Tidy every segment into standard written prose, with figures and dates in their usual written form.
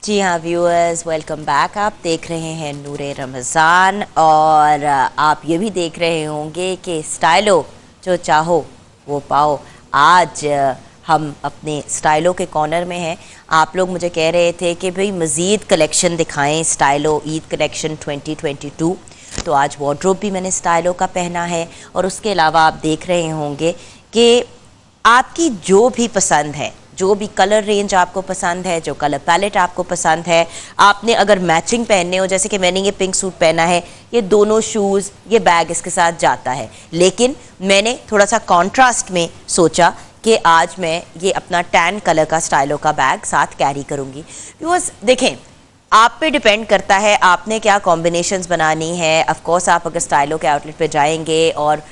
जी हाँ viewers, welcome back. आप देख रहे हैं नूरे रमज़ान और आप ये भी देख रहे होंगे कि स्टाइलो जो चाहो वो पाओ। आज हम अपने स्टाइलो के कॉर्नर में हैं। आप लोग मुझे कह रहे थे कि भाई मज़ीद कलेक्शन दिखाएं, स्टाइलो ईद कलेक्शन 2022। तो आज वार्डरोब भी मैंने स्टाइलो का पहना है और उसके अलावा आप देख रहे होंगे कि आपकी जो भी पसंद है, जो भी कलर रेंज आपको पसंद है, जो कलर पैलेट आपको पसंद है, आपने अगर मैचिंग पहनने हो, जैसे कि मैंने ये पिंक सूट पहना है, ये दोनों शूज़, ये बैग इसके साथ जाता है। लेकिन मैंने थोड़ा सा कॉन्ट्रास्ट में सोचा कि आज मैं ये अपना टैन कलर का स्टाइलो का बैग साथ कैरी करूँगी। बिकॉज देखें, आप पे डिपेंड करता है आपने क्या कॉम्बिनेशंस बनानी है। ऑफ कोर्स आप अगर स्टाइलो के आउटलेट पे जाएंगे और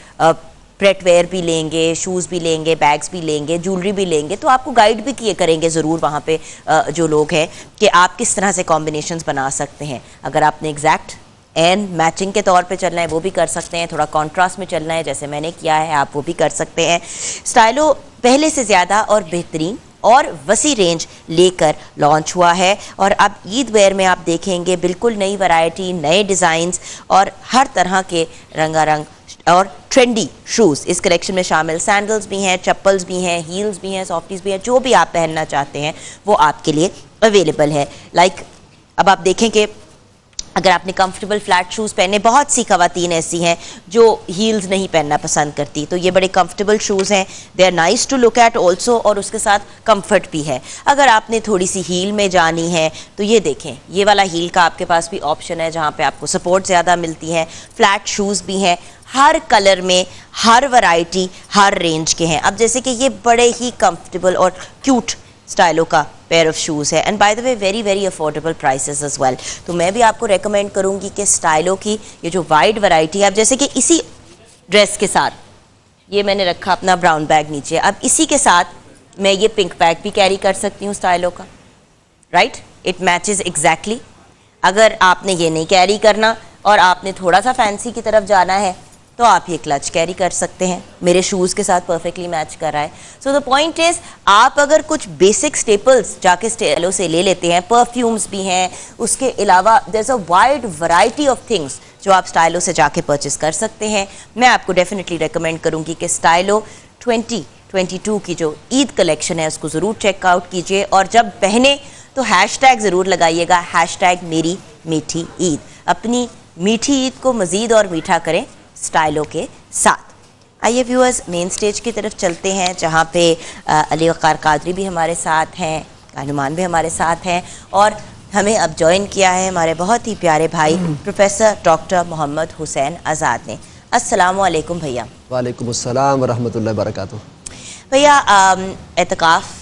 प्रेट वेयर भी लेंगे, शूज़ भी लेंगे, बैग्स भी लेंगे, ज्वेलरी भी लेंगे, तो आपको गाइड भी किए करेंगे ज़रूर वहाँ पे जो लोग हैं कि आप किस तरह से कॉम्बिनेशंस बना सकते हैं। अगर आपने एग्जैक्ट एंड मैचिंग के तौर पे चलना है वो भी कर सकते हैं, थोड़ा कॉन्ट्रास्ट में चलना है जैसे मैंने किया है आप वो भी कर सकते हैं। स्टाइलो पहले से ज़्यादा और बेहतरीन और वसी रेंज लेकर लॉन्च हुआ है और अब ईद वेयर में आप देखेंगे बिल्कुल नई वैरायटी, नए डिज़ाइंस और हर तरह के रंगारंग और ट्रेंडी शूज़ इस कलेक्शन में शामिल। सैंडल्स भी हैं, चप्पल्स भी हैं, हील्स भी हैं, सॉफ्टीज़ भी हैं, जो भी आप पहनना चाहते हैं वो आपके लिए अवेलेबल है। अब आप देखें कि अगर आपने कंफर्टेबल फ्लैट शूज़ पहने, बहुत सी ख़वातीन ऐसी हैं जो हील्स नहीं पहनना पसंद करती, तो ये बड़े कंफर्टेबल शूज़ हैं, they are nice to look at also और उसके साथ कंफर्ट भी है। अगर आपने थोड़ी सी हील में जानी है तो ये देखें, ये वाला हील का आपके पास भी ऑप्शन है जहाँ पे आपको सपोर्ट ज़्यादा मिलती है। फ्लैट शूज़ भी हैं, हर कलर में, हर वैरायटी, हर रेंज के हैं। अब जैसे कि ये बड़े ही कंफर्टेबल और क्यूट स्टाइलो का पेयर ऑफ शूज़ है and by the way very very affordable prices as well. तो मैं भी आपको रेकमेंड करूँगी कि स्टाइलो की ये जो वाइड वैरायटी है, अब जैसे कि इसी ड्रेस के साथ ये मैंने रखा अपना ब्राउन बैग नीचे, अब इसी के साथ मैं ये पिंक बैग भी कैरी कर सकती हूँ स्टाइलो का, राइट? It matches exactly. अगर आपने ये नहीं कैरी करना और आपने थोड़ा सा फैंसी की तरफ जाना है तो आप ये क्लच कैरी कर सकते हैं, मेरे शूज़ के साथ परफेक्टली मैच कर रहा है। सो द पॉइंट इज़, आप अगर कुछ बेसिक स्टेपल्स जाके स्टाइलो से ले लेते हैं, परफ्यूम्स भी हैं, उसके अलावा there is a wide variety of things जो आप स्टाइलो से जाके परचेस कर सकते हैं। मैं आपको डेफिनेटली रिकमेंड करूँगी कि स्टाइलो 2022 की जो ईद कलेक्शन है उसको ज़रूर चेकआउट कीजिए और जब पहने तो हैशटैग ज़रूर लगाइएगा, हैशटैग मेरी मीठी ईद। अपनी मीठी ईद को मज़ीद और मीठा करें स्टाइलो के साथ। आइए व्यूअर्स, मेन स्टेज की तरफ चलते हैं जहाँ पे अली वक़ार कादरी भी हमारे साथ हैं, कानुमान भी हमारे साथ हैं और हमें अब ज्वाइन किया है हमारे बहुत ही प्यारे भाई प्रोफेसर डॉक्टर मोहम्मद हुसैन आज़ाद ने। अस्सलामु अलैकुम भैया। वालेकुम अस्सलाम व रहमतुल्लाहि व बरकातुहू। भैया एतकाफ़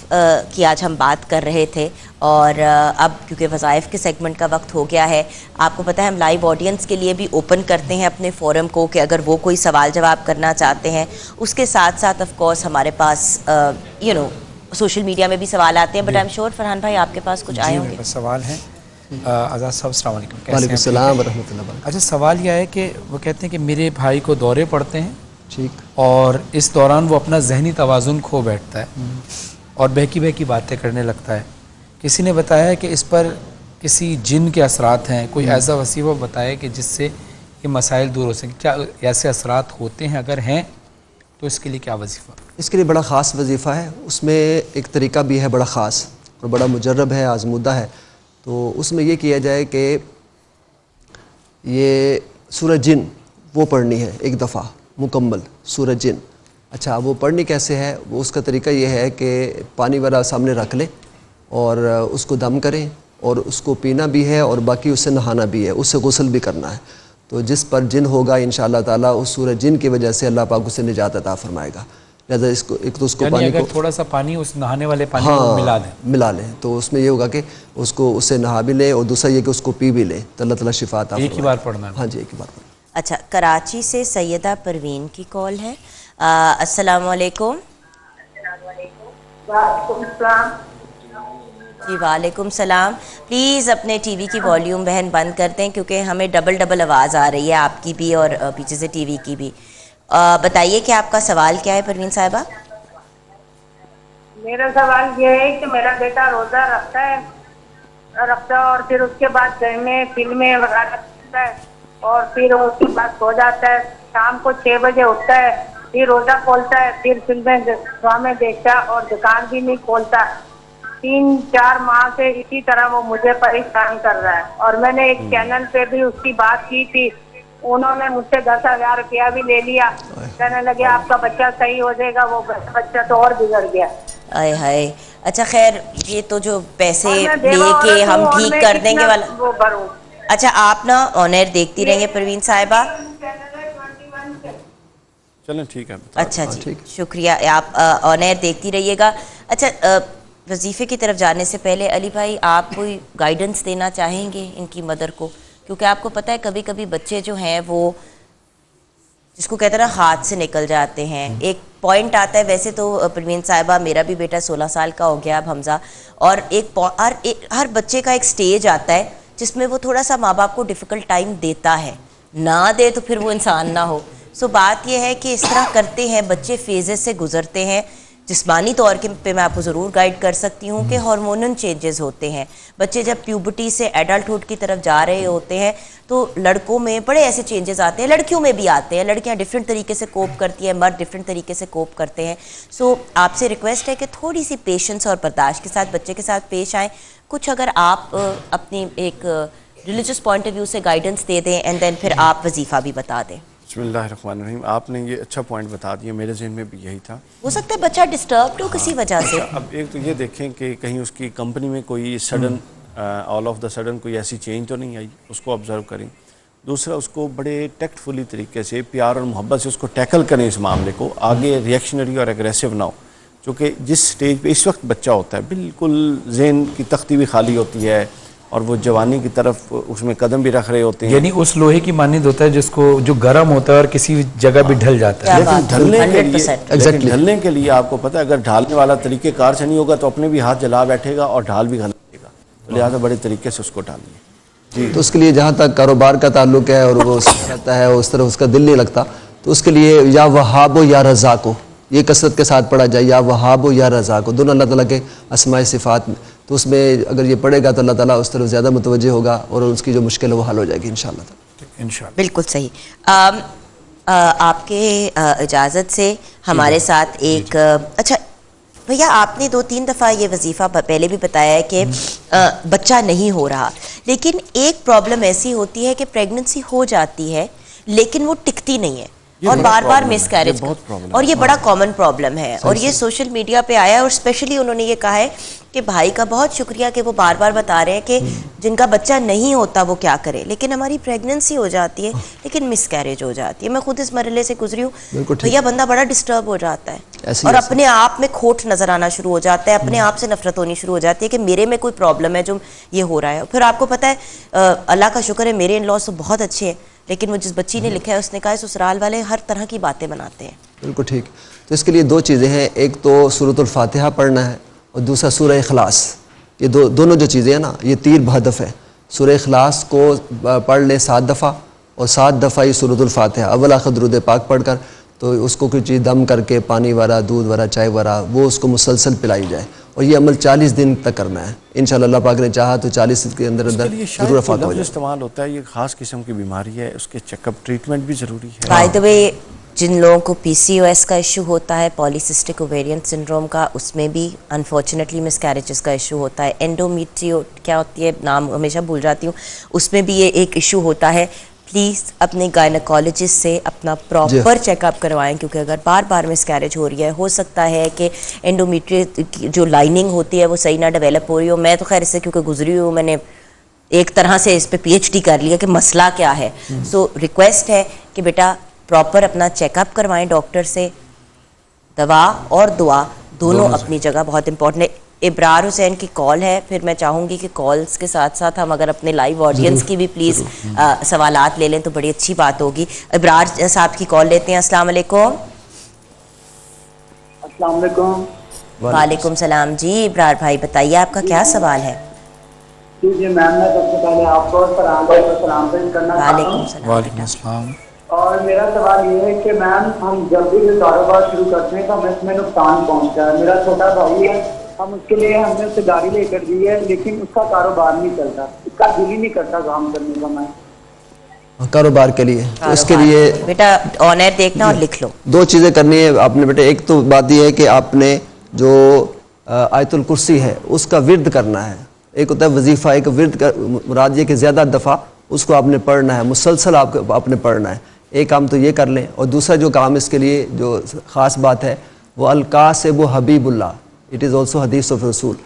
की आज हम बात कर रहे थे और अब क्योंकि वज़ाइफ के सेगमेंट का वक्त हो गया है, आपको पता है हम लाइव ऑडियंस के लिए भी ओपन करते हैं अपने फोरम को कि अगर वो कोई सवाल जवाब करना चाहते हैं। उसके साथ साथ ऑफ कोर्स हमारे पास सोशल मीडिया में भी सवाल आते हैं, but I am sure Farhan भाई आपके पास कुछ आए होंगे। सवाल हैं आज़ाद साहब, अस्सलाम वालेकुम। वालेकुम सलाम व रहमतुल्लाहि व बरकातुहू। अच्छा, सवाल यह है कि वो कहते हैं कि मेरे भाई को दौरे पड़ते हैं, ठीक, और इस दौरान वो अपना जहनी तवाज़ुन खो बैठता है और बहकी बहकी बातें करने लगता है। किसी ने बताया है कि इस पर किसी जिन के असरात हैं, कोई ऐसा वसीफ़ा बताया कि जिससे ये मसाइल दूर हो सकें। क्या ऐसे असरात होते हैं? अगर हैं तो इसके लिए क्या वजीफ़ा? इसके लिए बड़ा ख़ास वजीफ़ा है, उसमें एक तरीका भी है बड़ा ख़ास और बड़ा मुजर्रब है, आजमुदा है। तो उसमें ये किया जाए कि ये सूरह जिन वो पढ़नी है एक दफ़ा मुकम्मल, सूरह जिन। अच्छा, वो पढ़नी कैसे है? वो उसका तरीका ये है कि पानी वाला सामने रख लें और उसको दम करें और उसको पीना भी है और बाकी उससे नहाना भी है, उससे गुस्ल भी करना है। तो जिस पर जिन होगा इंशाअल्लाह ताला उस सूरह जिन की वजह से अल्लाह पाक उसे निजात अता फरमाएगा। लिहाजा इसको एक तो उसको पानी को थोड़ा सा पानी उस नहाने वाले पानी में मिला लें तो उसमें ये होगा कि उसको उससे नहा भी लें और दूसरा ये कि उसको पी भी लें तो अल्लाह ताला शिफा अता फरमाएगा। एक ही बार पढ़ना है? हाँ जी, एक ही बार पढ़ना। अच्छा, कराची से सैयदा परवीन की कॉल है। अस्सलाम वालेकुम। जी वालेकुम सलाम। प्लीज़ अपने टीवी की वॉल्यूम बहन बंद कर दें क्योंकि हमें डबल डबल आवाज़ आ रही है, आपकी भी और पीछे से टीवी की भी। बताइए कि आपका सवाल क्या है परवीन साहिबा? मेरा सवाल ये है कि मेरा बेटा रोज़ा रखता है रखता है और फिर उसके बाद घर में फिल्में वगैरह देखता है और फिर उसके बाद सो जाता है। शाम को 6 बजे उठता है, फिर रोजा खोलता है, फिर फिल्में ड्रामे देखता है और दुकान भी नहीं खोलता। 3-4 माह से इसी तरह वो मुझे परेशान कर रहा है और मैंने एक चैनल पे भी उसकी बात की थी। उन्होंने मुझसे 10,000 रुपया भी ले लिया। कहने लगे आपका बच्चा सही हो जाएगा, वो बच्चा तो और बिगड़ गया। आय हाय। अच्छा खैर, ये तो जो पैसे और मैं बेवा लेके औरत हम हूँ और ठीक मैं कर देंगे कितना वाला। वो भरूं। अच्छा आप ना ऑन एयर देखती रहिए परवीन साहिबा। चलें ठीक है, बता अच्छा हाँ, जी, ठीक। शुक्रिया। आप ऑन एयर देखती रहिएगा। अच्छा वजीफ़े की तरफ जाने से पहले अली भाई आप कोई गाइडेंस देना चाहेंगे इनकी मदर को? क्योंकि आपको पता है कभी कभी बच्चे जो हैं वो जिसको कहते हैं ना हाथ से निकल जाते हैं। एक पॉइंट आता है, वैसे तो परवीन साहिबा मेरा भी बेटा 16 साल का हो गया अब हमजा, और हर बच्चे का एक स्टेज आता है जिसमें वो थोड़ा सा माँ बाप को डिफ़िकल्ट टाइम देता है। ना दे तो फिर वो इंसान ना हो। सो बात यह है कि इस तरह करते हैं बच्चे, फेजेस से गुजरते हैं। जिस्मानी तौर के पे मैं आपको ज़रूर गाइड कर सकती हूँ कि हार्मोनल चेंजेस होते हैं। बच्चे जब प्यूबर्टी से एडल्टहुड की तरफ जा रहे होते हैं तो लड़कों में बड़े ऐसे चेंजेस आते हैं, लड़कियों में भी आते हैं। लड़कियाँ डिफरेंट तरीके से कोप करती हैं, मर्द डिफरेंट तरीके से कोप करते हैं। सो आपसे रिक्वेस्ट है कि थोड़ी सी पेशेंस और बर्दाश्त के साथ बच्चे के साथ पेश आएँ। कुछ अगर आप अपनी एक रिलीजियस पॉइंट ऑफ व्यू से गाइडेंस दे दें एंड देन फिर आप वजीफ़ा भी बता दें। बिस्मिल्लाहिर्रहमानिर्रहीम। आपने ये अच्छा पॉइंट बता दिया, मेरे जहन में भी यही था। हो सकता है बच्चा डिस्टर्ब हो किसी वजह से। अब एक तो ये देखें कि कहीं उसकी कंपनी में कोई sudden all of the sudden कोई ऐसी चेंज तो नहीं आई, उसको ऑब्जर्व करें। दूसरा, उसको बड़े टेक्टफुली तरीके से, प्यार और मोहब्बत से उसको टैकल करें इस मामले को। आगे रिएक्शनरी और एग्रेसिव ना हो, चूँकि जिस स्टेज पे इस वक्त बच्चा होता है बिल्कुल जहन की तख्ती भी खाली होती है और वो जवानी की तरफ उसमें कदम भी रख रहे होते हैं। यानी उस लोहे की मानद होता है जिसको जो गर्म होता है और किसी जगह भी ढल जाता है। लेकिन ढलने के लिए 100% ढलने के लिए आपको पता है, अगर ढालने वाला तरीक़ेकार से नहीं होगा तो अपने भी हाथ जला बैठेगा और ढाल भी गलत देगा। तो लिहाजा बड़े तरीके से उसको डालिए जी। तो उसके लिए जहाँ तक कारोबार का ताल्लुक है और वो रहता है उस तरह उसका दिल नहीं लगता, तो उसके लिए या वहाबो या रज़ाको, ये कसरत के साथ पढ़ा जाए, या वहाबो या रज़ाको, दोनों अल्लाह ताला के अस्माए सिफ़ात में। तो उसमें अगर ये पढ़ेगा तो अल्लाह ताला उस तरफ ज़्यादा मुतवज्जे होगा और उसकी जो मुश्किल है वो हल हो जाएगी इंशाअल्लाह। बिल्कुल सही। आपके इजाज़त से हमारे साथ एक अच्छा भैया, आपने 2-3 दफ़ा ये वजीफ़ा पहले भी बताया है कि बच्चा नहीं हो रहा, लेकिन एक प्रॉब्लम ऐसी होती है कि प्रेगनेंसी हो जाती है लेकिन वो टिकती नहीं है और बार बार मिसकैरेज, और ये बड़ा कॉमन प्रॉब्लम है। और ये सोशल मीडिया पे आया है और स्पेशली उन्होंने ये कहा है कि भाई का बहुत शुक्रिया कि वो बार बार बता रहे हैं कि जिनका बच्चा नहीं होता वो क्या करे, लेकिन हमारी प्रेगनेंसी हो जाती है लेकिन मिसकैरेज हो जाती है। मैं खुद इस मरहले से गुजरी हूँ भैया, बंदा बड़ा डिस्टर्ब हो जाता है और अपने आप में खोट नजर आना शुरू हो जाता है, अपने आप से नफरत होनी शुरू हो जाती है कि मेरे में कोई प्रॉब्लम है जो ये हो रहा है। फिर आपको पता है अल्लाह का शुक्र है मेरे इन लॉज तो बहुत अच्छे हैं, लेकिन वो जिस बच्ची ने लिखा है उसने कहा ससुराल वाले हर तरह की बातें बनाते हैं। बिल्कुल ठीक। तो इसके लिए 2 चीज़ें हैं, एक तो सूरतुल फातिहा पढ़ना है और दूसरा सूरह इखलास। ये दोनों जो चीज़ें हैं ना, ये तीर बहदफ है। सूरह इखलास को पढ़ लें 7 दफ़ा और 7 दफ़ा ही सूरतुल फातिहा अव्वल आखिर दुरूद पाक पढ़ कर, तो उसको कोई चीज़ दम करके पानी वाला, दूध वाला, चाय वाला, वो उसको मुसलसल पिलाई जाए और ये अमल 40 दिन तक करना है। इंशाअल्लाह अल्लाह पाक ने चाहा तो 40 के अंदर अंदर जरूर फाका हो जाए। इस्तेमाल होता है, ये खास किस्म की बीमारी है, उसके चेकअप ट्रीटमेंट भी ज़रूरी है। बाय द वे, जिन लोगों को PCOS का इशू होता है, पॉलीसिस्टिक ओवेरियन सिंड्रोम का, उसमें भी अनफॉर्चुनेटली मिसकैरेजेस का इशू होता है। एंडोमेट्रियो क्या होती है, नाम हमेशा भूल जाती हूँ, उसमें भी ये एक इशू होता है। प्लीज़ अपने गायनेकोलॉजिस्ट से अपना प्रॉपर चेकअप करवाएं, क्योंकि अगर बार बार मिसकैरेज हो रही है, हो सकता है कि एंडोमेट्रियम की जो लाइनिंग होती है वो सही ना डेवलप हो रही हो। मैं तो खैर इससे क्योंकि गुजरी हूँ, मैंने एक तरह से इस पर PhD कर लिया कि मसला क्या है। सो रिक्वेस्ट है कि बेटा प्रॉपर अपना चेकअप करवाएं डॉक्टर से। दवा और दुआ दोनों अपनी जगह बहुत इंपॉर्टेंट है। इब्रार हुसैन की कॉल है, फिर मैं चाहूँगी कि कॉल्स के साथ साथ हम अगर अपने लाइव ऑडियंस की भी प्लीज़ सवालात ले लें तो बड़ी अच्छी बात होगी। इब्रार साहब की कॉल लेते हैं। अस्सलाम वालेकुम। अस्सलाम वालेकुम। वालेकुम सलाम जी। इब्रार भाई बताइए आपका क्या सवाल है? जी मैम, मैं सबसे पहले आपको और फरहान भाई को सलाम पेश करना चाहता हूँ। वालेकुम सलाम। और मेरा सवाल ये है कि मैम हम जब भी कोई कारोबार शुरू करते हैं तो हमें इसमें नुकसान पहुंचता है। मेरा छोटा भाई है, हम उसके लिए हमने उसे गाड़ी लेकर दी है, लेकिन उसका कारोबार नहीं चलता, उसका दिल ही नहीं करता काम करने का। मैं कारोबार के लिए तो उसके लिए बेटा ऑन एयर देखना और लिख लो। 2 चीज़ें करनी है आपने बेटे। एक तो बात यह है कि आपने जो आयतुल कुर्सी है उसका विर्द करना है। एक होता है वजीफ़ा, एक विर्द का मुराद ये कि ज़्यादा दफ़ा उसको आपने पढ़ना है, मुसलसल आपने पढ़ना है। एक काम तो ये कर लें, और दूसरा जो काम इसके लिए जो ख़ास बात है वो अल-कासिब हबीबुल्लाह, इट इज़ ऑल्सो हदीस ऑफ रसूल।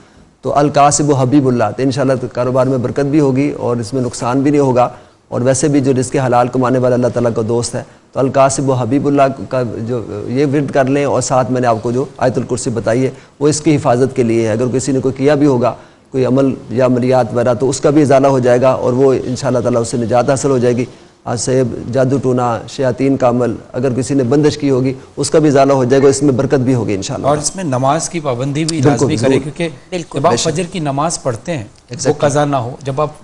तो अल-कासिब हबीबुल्लाह, तो इंशाल्लाह तो कारोबार में बरकत भी होगी और इसमें नुकसान भी नहीं होगा। और वैसे भी जो जिसके हलाल कमाने वाला अल्लाह ताला का दोस्त है, तो अल-कासिब हबीबुल्लाह का जो ये विर्द कर लें। और साथ मैंने आपको जो आयतुल कुर्सी बताई है वो इसकी हिफाजत के लिए है। अगर किसी ने कोई किया भी होगा कोई अमल या अमलियात वगैरह, तो उसका भी इजाला हो जाएगा और वो इंशाल्लाह ताला उससे निजात हासिल हो जाएगी। आज से जादू टूना, शयातीन का अमल, अगर किसी ने बंदिश की होगी उसका भी इजाला हो जाएगा, इसमें बरकत भी होगी इंशाल्लाह। और इसमें नमाज की पाबंदी भी लाजमी करें, क्योंकि जब आप फजर की नमाज पढ़ते हैं वो कज़ा ना हो। जब आप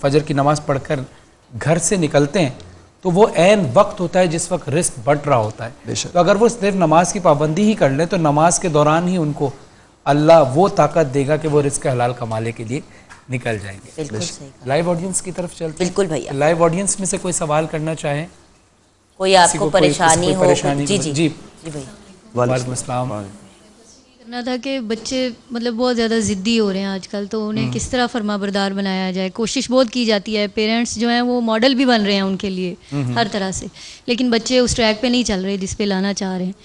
फजर की नमाज पढ़कर घर से निकलते हैं तो वो ऐन वक्त होता है जिस वक्त रिस्क बढ़ रहा होता है। तो अगर वो सिर्फ नमाज की पाबंदी ही कर लें तो नमाज के दौरान ही उनको अल्लाह वो ताकत देगा कि वो रिस्क हलाल कमाने के लिए निकल जाएंगे। बिल्कुल सही कहा। लाइव ऑडियंस की तरफ चलते हैं। बिल्कुल भैया। लाइव ऑडियंस में से कोई सवाल करना चाहे, कोई आपको परेशानी हो? जी जी जी भैया। वालेकुम अस्सलाम। करना था कि बच्चे मतलब बहुत ज़्यादा ज़िद्दी हो रहे हैं आजकल, तो उन्हें किस तरह फरमाबरदार बनाया जाए। कोशिश बहुत की जाती है, पेरेंट्स जो हैं वो मॉडल भी बन रहे हैं उनके लिए हर तरह से, लेकिन बच्चे उस ट्रैक पे नहीं चल रहे जिस पे लाना चाह रहे हैं।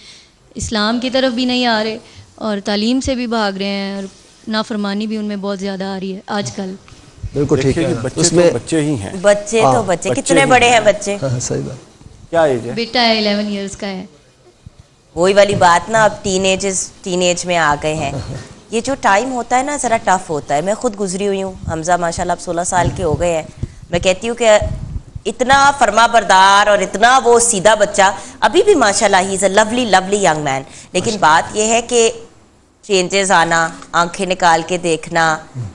इस्लाम की तरफ भी नहीं आ रहे और तालीम से भी भाग रहे हैं और नाफरमानी भी उनमें बहुत ज़्यादा आ रही है आजकल। बिल्कुल ठीक है। बच्चे उसमें तो बच्चे ही हैं। बच्चे तो बच्चे कितने बड़े हैं बच्चे? सही बात। क्या एज है? बेटा है 11 इयर्स का है। वही वाली बात ना, अब टीनेज में आ गए हैं। ये जो टाइम होता है ना ज़रा टफ होता है। मैं खुद गुजरी हुई हूँ। हमजा माशाल्लाह अब 16 साल के हो गए हैं। मैं कहती हूँ कि इतना फरमाबरदार और इतना वो सीधा बच्चा, अभी भी माशाल्लाह he is a lovely lovely young man. लेकिन बात यह है कि चेंजेस आना, आंखें निकाल के देखना,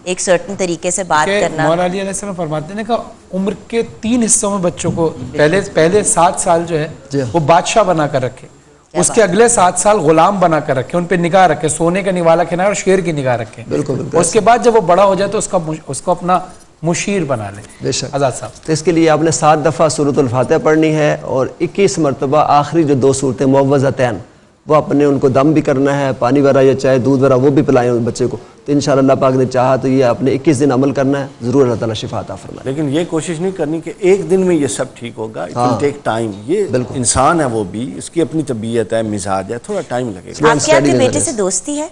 एक सर्टन तरीके से बात करना। मौला अली अलैहिस्सलाम फरमाते हैं कि उम्र के 3 हिस्सों में बच्चों को पहले 7 साल जो है वो बादशाह बना कर रखे, उसके अगले 7 साल गुलाम बना कर रखे, उन पे निगाह रखे, सोने का निवाला खिलाए और शेर की निगाह रखे। बिल्कुल। उसके बाद जब वो बड़ा हो जाए तो उसको अपना मुशीर बना ले। बेशक। आज़ाद साहब, तो इसके लिए आपने 7 दफ़ा सूरतुल फातिहा पढ़नी है और 21 मरतबा आखिरी जो 2 सूरतें मुअव्वज़तैन वो अपने उनको दम भी करना है, पानी वगैरह या चाहे दूध वगैरह वो भी पिलाएं उस बच्चे को। तो इंशाअल्लाह अल्लाह पाक ने चाहा तो ये आपने 21 दिन अमल करना है, ज़रूर अल्लाह ताला शिफा अता फरमाए। लेकिन ये कोशिश नहीं करनी कि एक दिन में ये सब ठीक होगा। It will take time. ये इंसान है, वो भी इसकी अपनी तबीयत है, मिजाज है, थोड़ा टाइम लगेगा। आपके आपके बेटे से दोस्ती है?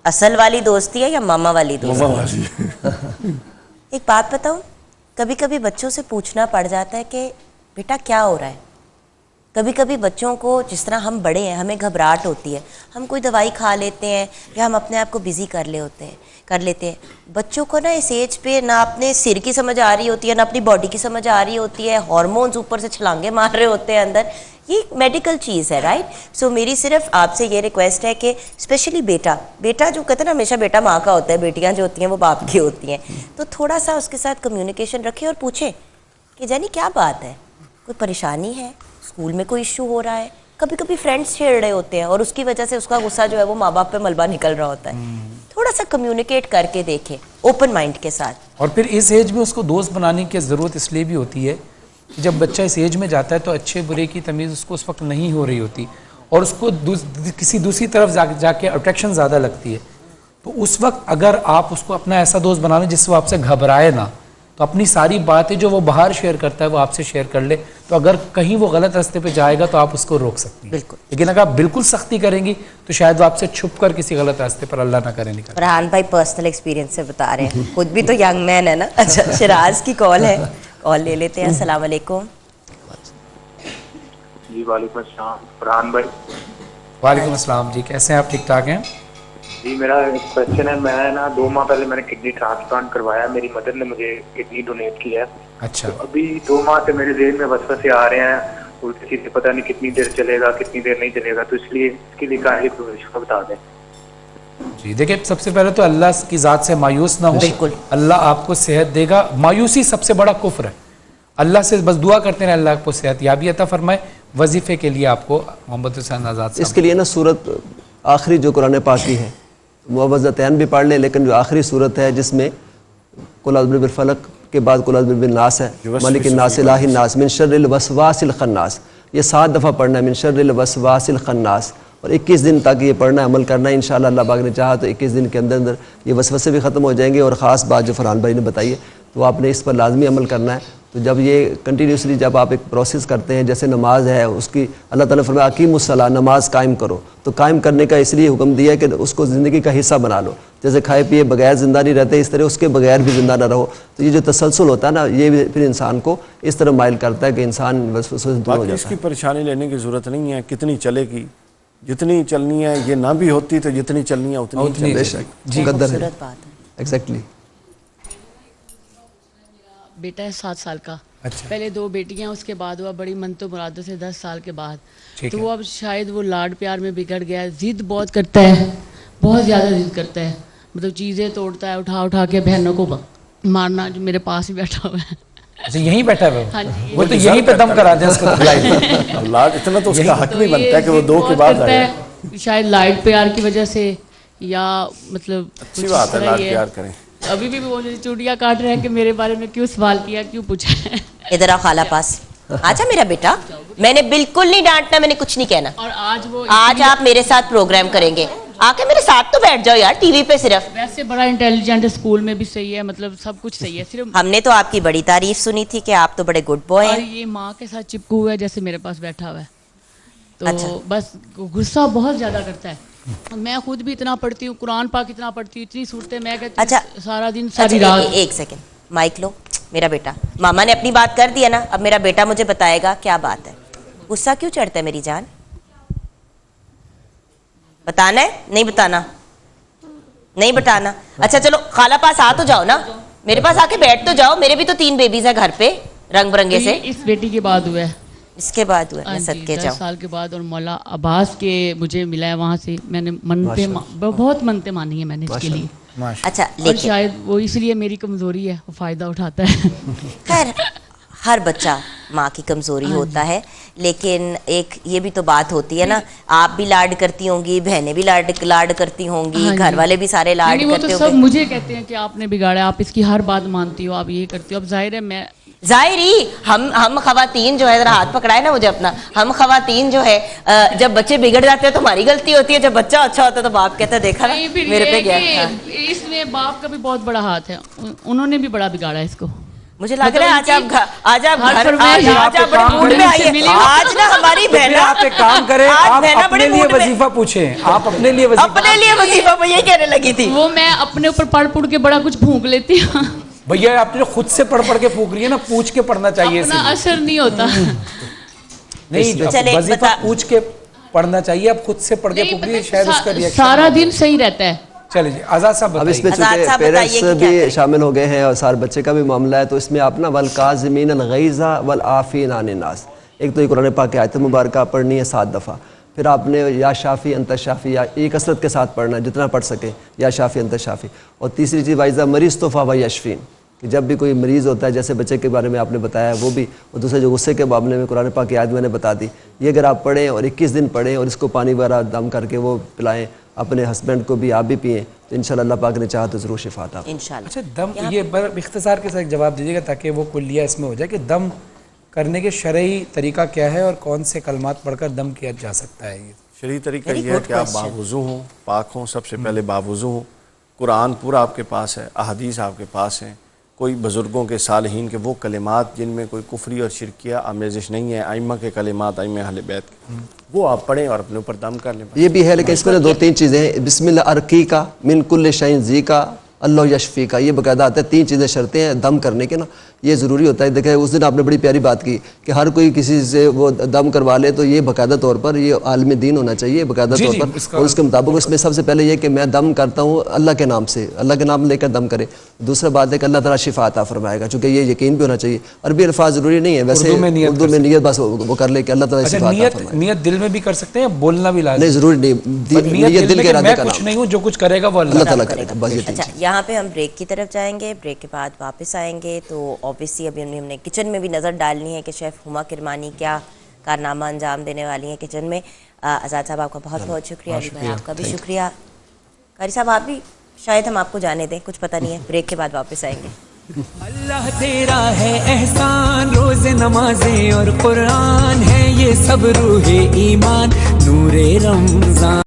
असल वाली दोस्ती है या मामा वाली दोस्ती? एक बात बताऊं, कभी कभी बच्चों से पूछना पड़ जाता है कि बेटा क्या हो रहा है। कभी कभी बच्चों को, जिस तरह हम बड़े हैं हमें घबराहट होती है, हम कोई दवाई खा लेते हैं या हम अपने आप को बिजी कर लेते हैं। बच्चों को ना इस एज पे ना अपने सिर की समझ आ रही होती है, ना अपनी बॉडी की समझ आ रही होती है, हार्मोन्स ऊपर से छलांगे मार रहे होते हैं अंदर। ये मेडिकल चीज़ है, राइट? सो मेरी सिर्फ आपसे ये रिक्वेस्ट है कि स्पेशली बेटा जो कहते हैं ना, हमेशा बेटा माँ का होता है, बेटियाँ जो होती हैं वो बाप की होती हैं। तो थोड़ा सा उसके साथ कम्युनिकेशन रखें और पूछें कि जानी क्या बात है, कोई परेशानी है, स्कूल में कोई इशू हो रहा है। कभी कभी फ्रेंड्स छेड़ रहे होते हैं और उसकी वजह से उसका गुस्सा जो है वो माँ बाप पे मलबा निकल रहा होता है। थोड़ा सा कम्युनिकेट करके देखें ओपन माइंड के साथ। और फिर इस एज में उसको दोस्त बनाने की ज़रूरत इसलिए भी होती है कि जब बच्चा इस एज में जाता है तो अच्छे बुरे की तमीज़ उसको उस वक्त नहीं हो रही होती और उसको किसी दूसरी तरफ जाके अट्रैक्शन ज़्यादा लगती है। तो उस वक्त अगर आप उसको अपना ऐसा दोस्त बना लें जिससे वो आपसे घबराए ना, तो अपनी सारी बातें जो वो बाहर शेयर करता है वो आपसे शेयर कर ले। तो अगर कहीं वो गलत रास्ते पे जाएगा तो आप उसको रोक सकती हैं। बिल्कुल। लेकिन अगर आप बिल्कुल सख्ती करेंगी तो शायद वो आपसे छुप कर किसी गलत रास्ते पर अल्लाह ना करे निकल। फरहान भाई पर्सनल एक्सपीरियंस से बता रहे हैं, खुद भी तो यंग मैन है ना। अच्छा, शिराज की कॉल है, कॉल ले लेते हैं। अस्सलाम वालेकुम। जी वालेकुम अस्सलाम। फरहान भाई। वालेकुम अस्सलाम जी, कैसे हैं आप? ठीक ठाक हैं जी। मेरा एक क्वेश्चन है, मैं ना 2 माह पहले मैंने किडनी ट्रांसप्लांट करवाया, मेरी मदर ने मुझे किडनी डोनेट की है। अच्छा। तो अभी 2 माह से मेरे जेहन में वसवसे आ रहे हैं, उल्टी सीधे पता नहीं कितनी देर चलेगा, कितनी देर नहीं चलेगा, तो इसलिए इसके लिए काहे को बता दें। जी देखिए, सबसे पहले तो अल्लाह की ज़ात से मायूस ना हो। बिल्कुल। अल्लाह आपको सेहत देगा। मायूसी सबसे बड़ा कुफ्र है। अल्लाह से बस दुआ करते हैं अल्लाह को सेहत याबी अता फरमाए। वजीफे के लिए आपको मोहम्मद हुसैन आज़ाद साहब, इसके लिए ना सूरत आखिरी जो कुरान पाक की है मुअव्वज़तैन भी पढ़ लें, लेकिन जो आखिरी सूरत है जिसमें कुल औज़ु बिल फलक के बाद कुल औज़ु बिल नास है, मालिकिन नास इलाहिन नास मिन शर्रिल वसवासिल खन्नास, ये 7 दफ़ा पढ़ना है, मिन शर्रिल वसवासिल खन्नास। और 21 दिन तक ये पढ़ना है, अमल करना है। इंशाअल्लाह अल्लाह पाक ने चाहा तो 21 दिन के अंदर अंदर ये वसवसे भी ख़त्म हो जाएंगे। और ख़ास बात जो फरहान भाई ने बताई है, तो आपने इस पर लाजमी अमल करना है। तो जब ये कंटिन्यूसली जब आप एक प्रोसेस करते हैं, जैसे नमाज है उसकी अल्लाह ताला फरमाया अकीमुस्सलाह, नमाज कायम करो, तो कायम करने का इसलिए हुक्म दिया है कि उसको ज़िंदगी का हिस्सा बना लो। जैसे खाए पिए बगैर ज़िंदा नहीं रहते, इस तरह उसके बगैर भी ज़िंदा ना रहो। तो ये जो तसलसल होता है ना, ये भी फिर इंसान को इस तरह माइल करता है कि इंसान वसवसे से दूर हो जाता है। इसकी परेशानी लेने की ज़रूरत नहीं है, कितनी चलेगी, जितनी चलनी है। ये ना भी होती तो जितनी चलनी है उतनी बेशक मुकद्दर है। एग्जैक्टली। बेटा है 7 साल का। अच्छा। पहले 2 बेटियां, उसके बाद हुआ बड़ी मनतो मुरादों से 10 साल के बाद। तो वो अब शायद वो लाड प्यार में बिगड़ गया है, जिद बहुत करता है, बहुत ज़्यादा जिद करता है, मतलब चीज़ें तोड़ता है, उठा उठा के बहनों को मारना। जो मेरे पास ही बैठा हुआ है। अच्छा, यहीं बैठा है हाँ जी, वो तो यहीं पे दम करा दें उसको। लाड इतना तो उसका हक भी बनता है कि वो 2 के बाद आए। शायद लाड प्यार की वजह से, या मतलब अच्छी बात है, लाड प्यार करें। अभी भी वो चूड़ियाँ काट रहे हैं कि मेरे बारे में क्यों सवाल किया, क्यों पूछा है। इधर आओ खाला पास। आजा मेरा बेटा, मैंने बिल्कुल नहीं डांटना, मैंने कुछ नहीं कहना। और आज आप मेरे साथ प्रोग्राम करेंगे, आके मेरे साथ तो बैठ जाओ यार, टीवी पे सिर्फ। वैसे बड़ा इंटेलिजेंट है, स्कूल में भी सही है, मतलब सब कुछ सही है। सिर्फ हमने तो आपकी बड़ी तारीफ सुनी थी कि आप तो बड़े गुड बॉय और हैं। ये माँ के साथ चिपकू हुआ है, जैसे मेरे पास बैठा हुआ है। तो अच्छा। बस गुस्सा बहुत ज्यादा करता है। मैं खुद भी इतना पढ़ती हूँ, कुरान पाक इतना पढ़ती हूँ, इतनी सूरतें मैं कहती हूँ, अच्छा। सारा दिन सारी रात। एक सेकंड, माइक लो। मेरा बेटा, मामा ने अपनी बात कर दिया ना, अब मेरा बेटा मुझे बताएगा क्या बात है। गुस्सा क्यों चढ़ता है मेरी जान? बताना है? नहीं बताना? नहीं बताना। अच्छा चलो खाला पास आ तो जाओ ना, मेरे पास आके बैठ तो जाओ। मेरे भी तो 3 बेबीज है घर पे, रंग बिरंगे से। इस बेटी के बाद हुआ है, इसके बाद हुआ है, मैं हाँ जी, सदके 10 जाऊं। साल के बाद। और मौला अब्बास के मुझे मिला है, वहाँ से मैंने बहुत मनते मानी है मैंने इसके लिए। अच्छा, और लेकिन शायद वो इसलिए मेरी कमजोरी है, वो फायदा उठाता है। खैर, हर बच्चा माँ की कमजोरी होता है, लेकिन एक ये भी तो बात होती है ना, आप भी लाड करती होंगी, बहनें भी लाड करती होंगी, हाँ घर जी। वाले भी सारे लाड नहीं, वो करते तो सब होंगे। मुझे कहते हैं कि आपने बिगाड़ा, आप इसकी हर बात मानती हो, आप ये करती हो। अब जाहिर है मैं जाहिरी हम खवातीन जो है, जरा हाथ पकड़ाए ना मुझे अपना, हम खवातीन जो है जब बच्चे बिगड़ जाते हैं तो हमारी गलती होती है, जब बच्चा अच्छा होता है तो बाप कहता है देखा ना नहीं, फिर मेरे ये पे है गया। कि हाँ। इसमें बाप का भी बहुत बड़ा हाथ है, उन्होंने भी बड़ा बिगाड़ा है इसको। मुझे लग रहा है आज आप घर हर आज फरमाइश आज आप बड़े मूड में आइए। आज ना हमारी बहना, आप एक काम करें, आज आप बहना अपने बड़े लिए मूड में। वजीफा पूछें, आप अपने लिए वजीफा मैं यही कहने लगी थी। वो मैं अपने ऊपर पढ़ के बड़ा कुछ फूंक लेती हूँ। भैया आपने खुद से पढ़ के फूक रही है ना, पूछ के पढ़ना चाहिए। अपना असर नहीं होता। नहीं, चले, वजीफा पूछ के पढ़ना चाहिए, आप खुद से पढ़ के फूक रही है, शायद उसका रिएक्शन सारा दिन सही रहता है। चलिए जी, आज़ाद साहब अब इसमें बताइए। चूंकि पेरेंट्स भी शामिल हो गए हैं और सारे बच्चे का भी मामला है, तो इसमें आप ना वल काज़िमीन अल गैज़ा वल आफ़ीन अनिन नास, एक तो ये कुरान पाक की आयत मुबारका पढ़नी है 7 दफ़ा। फिर आपने या शाफ़ी अंत शाफ़ी, या एक कसरत के साथ पढ़ना है जितना पढ़ सके, या शाफ़ी अंत शाफ़ी। और तीसरी चीज़ वाइज़ा मरीज़ तोफ़ा व यशफ़ीन, कि जब भी कोई मरीज़ होता है, जैसे बच्चे के बारे में आपने बताया वो भी, और दूसरे जो गुस्से के मामले में कुरान पाक की आयत मैंने बता दी, ये अगर आप पढ़ें और 21 दिन पढ़ें और इसको पानी वगैरह दम करके वो पिलाएं, अपने हस्बैंड को भी आप भी पिएँ, तो इंशाल्लाह अल्लाह पाक ने चाहा तो ज़रूर शिफा अता इंशाल्लाह। अच्छा, दम ये इख्तिसार के साथ जवाब दीजिएगा ताकि वो कुल्लिया इसमें हो जाए कि दम करने के शरई तरीका क्या है और कौन से कलमात पढ़कर दम किया जा सकता है। शरई तरीका ये है कि आप बावुज़ू हों, पाक हों, सबसे पहले बावुज़ू हों, कुरान पूरा आपके पास है, अहादीस आपके पास हैं, कोई बुज़ुर्गों के सालहीन के वो कलिमात जिनमें कोई कुफरी और शिरकिया आमेज़िश नहीं है, आइम्मा के कलिमात, आइम्मा अहले बैत के, वो आप पढ़ें और अपने ऊपर दम कर लें। ये भी है, लेकिन इसमें 2-3 चीज़ें हैं। बिस्मिल्लाह अर्की का मिन कुल्ल शैइन जी का अल्लाह यशफ़ी का, ये बाकायदा आता है। 3 चीज़ें शर्तें हैं दम करने के ना, ये ज़रूरी होता है। देखें उस दिन आपने बड़ी प्यारी बात की कि हर कोई किसी से वो दम करवा ले, तो ये बाकायदा तौर पर ये आलिम दीन होना चाहिए बाकायदा तौर पर, और उसके मुताबिक उसमें सबसे पहले ये कि मैं दम करता हूँ अल्लाह के नाम से, अल्लाह के नाम लेकर दम करे। दूसरा बात है कि अल्लाह ताला शिफा अता फरमाएगा, चूँकि ये यकीन भी होना चाहिए। अरबी अल्फाज ज़रूरी नहीं है, वैसे उर्दू में नियत बस वो कर ले कि अल्लाह ताला शिफा अता फरमाए। नियत दिल में भी कर सकते हैं, बोलना भी लाज़िम नहीं, ज़रूरी नहीं, नियत दिल के इरादे का नाम, कुछ नहीं हूँ, जो कुछ करेगा वो अल्लाह ताला करेगा, बस ये 3 अच्छा, यहाँ पे हम ब्रेक की तरफ जाएंगे, ब्रेक के बाद वापस आएंगे। तो ऑब्वियसली अभी हमने किचन में भी नज़र डालनी है कि शेफ़ हुमा किरमानी क्या कारनामा अंजाम देने वाली हैं किचन में। आज़ाद साहब आपका बहुत बहुत शुक्रिया, अली भाई आपका भी शुक्रिया। कारी साहब आप भी शायद हम आपको जाने दें, कुछ पता नहीं है, ब्रेक के बाद वापस आएंगे। अल्लाह तेरा है एहसान, रोज़े नमाजें और कुरान है ये सब रूहे ईमान, नूरे रमजान।